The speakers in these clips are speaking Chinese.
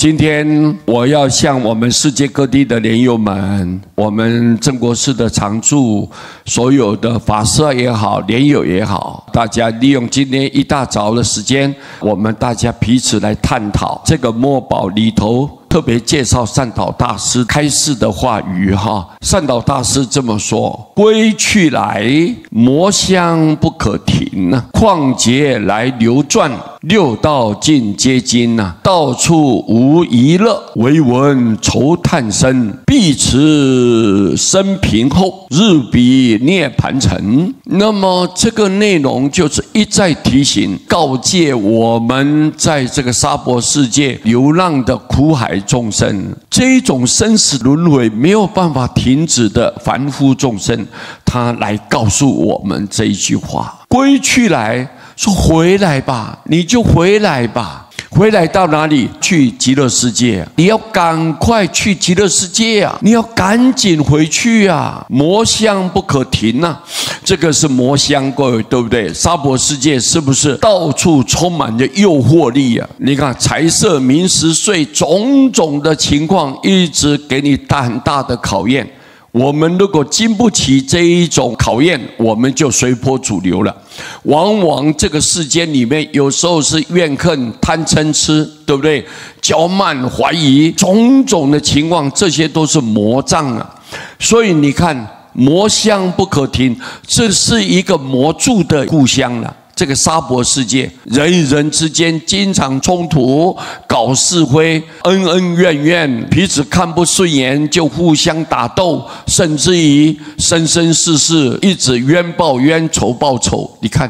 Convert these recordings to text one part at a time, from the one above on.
今天我要向我们世界各地的莲友们，我们正国寺的常住，所有的法师也好，莲友也好，大家利用今天一大早的时间，我们大家彼此来探讨这个墨宝里头。特别介绍善导大师开示的话语哈，善导大师这么说：归去来，魔相不可停呐；旷劫来流转，六道尽皆经呐。到处无遗乐，唯闻愁叹声。必持生平后，日彼涅盘成。那么这个内容就是一再提醒、告诫我们，在这个娑婆世界流浪的苦海众生，这一种生死轮回没有办法停止的凡夫众生，他来告诉我们这一句话：归去来，说回来吧，你就回来吧。回来到哪里？去极乐世界。你要赶快去极乐世界啊！你要赶紧回去啊！魔相不可停啊！这个是魔相，各位对不对？娑婆世界是不是到处充满着诱惑力啊？你看财色名食睡种种的情况，一直给你很大的考验。我们如果经不起这一种考验，我们就随波逐流了。往往这个世间里面，有时候是怨恨、贪嗔痴，对不对？骄慢、怀疑，种种的情况，这些都是魔障啊。所以你看，魔相不可停，这是一个魔住的故乡了。这个娑婆世界，人与人之间经常冲突，搞是非，恩恩怨怨，彼此看不顺眼就互相打斗，甚至于生生世世一直冤报冤，仇报仇。你看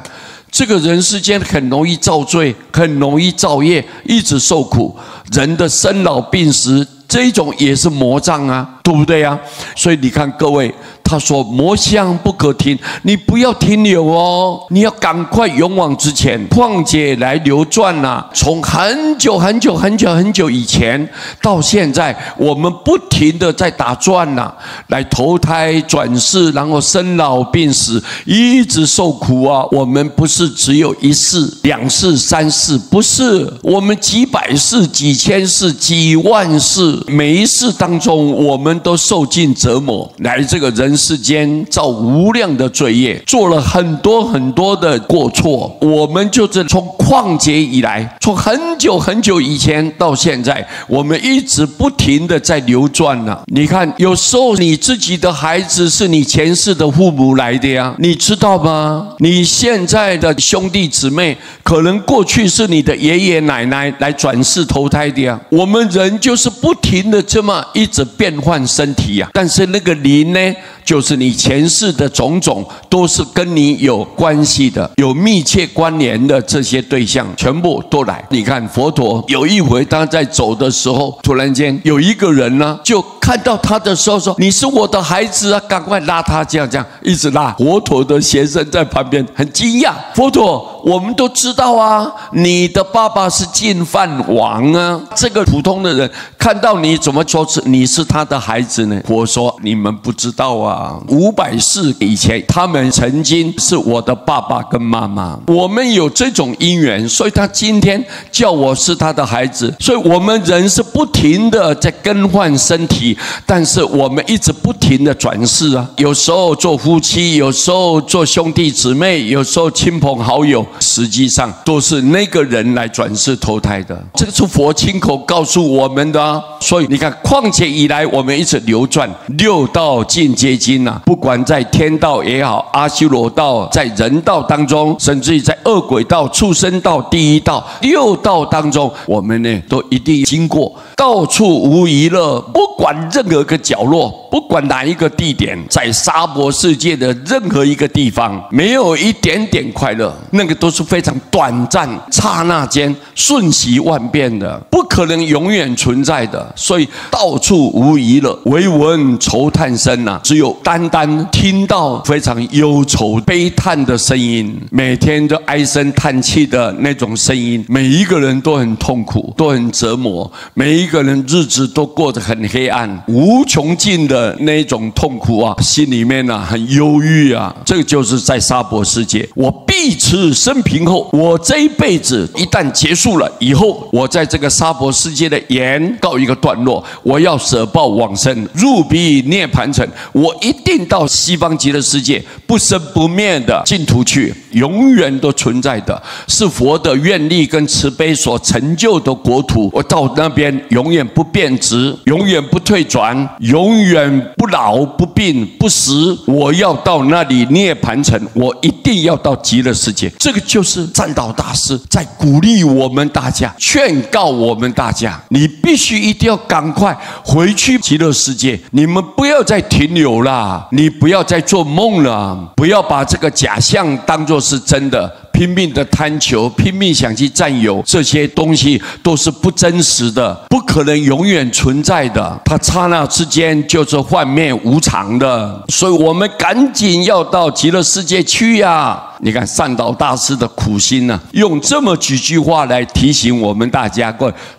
这个人世间很容易造罪，很容易造业，一直受苦。人的生老病死，这一种也是魔障啊，对不对啊？所以你看各位，他说魔相不可停，你不要停留哦，你要赶快勇往直前。旷劫来流转啊，从很久很久很久很久以前到现在，我们不停的在打转啊，来投胎转世，然后生老病死，一直受苦啊。我们不是只有一世、两世、三世，不是，我们几百世、几千世、几万世，每一世当中，我们都受尽折磨，来这个人世间造无量的罪业，做了很多很多的过错。我们就是从旷劫以来，从很久很久以前到现在，我们一直不停的在流转啊。你看，有时候你自己的孩子是你前世的父母来的呀，你知道吗？你现在的兄弟姊妹，可能过去是你的爷爷奶奶来转世投胎的呀。我们人就是不停的这么一直变换身体呀，但是那个灵呢，就是你前世的种种，都是跟你有关系的，有密切关联的这些对象，全部都来。你看佛陀有一回他在走的时候，突然间有一个人呢，就看到他的时候说：“你是我的孩子啊，赶快拉他！”这样一直拉。佛陀的学生在旁边很惊讶：“佛陀，我们都知道啊，你的爸爸是净饭王啊，这个普通的人看到你怎么说你是他的孩子呢？”佛说：“你们不知道啊，500世以前，他们曾经是我的爸爸跟妈妈，我们有这种因缘，所以他今天叫我是他的孩子。所以我们人是不停的在更换身体，但是我们一直不停的转世啊。有时候做夫妻，有时候做兄弟姊妹，有时候亲朋好友，实际上都是那个人来转世投胎的。这个是佛亲口告诉我们的啊。所以你看，旷劫以来，我们一直流转，六道尽皆经啊，不管在天道也好，阿修罗道，在人道当中，甚至于在恶鬼道、畜生道、地狱道、六道当中，我们呢都一定经过。到处无遗乐，不管任何个角落，不管哪一个地点，在娑婆世界的任何一个地方，没有一点点快乐，那个都是非常短暂、刹那间瞬息万变的，不可能永远存在的。所以到处无遗乐，唯闻愁叹声啊，只有单单听到非常忧愁悲叹的声音，每天都唉声叹气的那种声音，每一个人都很痛苦，都很折磨，每一个人日子都过得很黑暗，无穷尽的的那种痛苦啊，心里面啊很忧郁啊。这个就是在娑婆世界，我必此生平后，我这一辈子一旦结束了以后，我在这个娑婆世界的言告一个段落，我要舍报往生，入彼涅盘城，我一定到西方极乐世界不生不灭的净土去，永远都存在的，是佛的愿力跟慈悲所成就的国土。我到那边永远不变质，永远不退转，永远不老不病不死。我要到那里涅盘城，我一定要到极乐世界。这个就是占道大师在鼓励我们大家，劝告我们大家，你必须一定要赶快回去极乐世界，你们不要再停留啦，你不要再做梦了，不要把这个假象当作是真的，拼命的贪求，拼命想去占有，这些东西都是不真实的，不可能永远存在的，它刹那之间就是幻灭无常的。所以我们赶紧要到极乐世界去呀！你看善导大师的苦心啊，用这么几句话来提醒我们大家，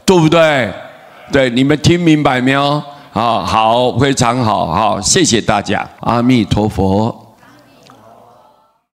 对不对？对，你们听明白没有？好，非常好，谢谢大家，阿弥陀佛。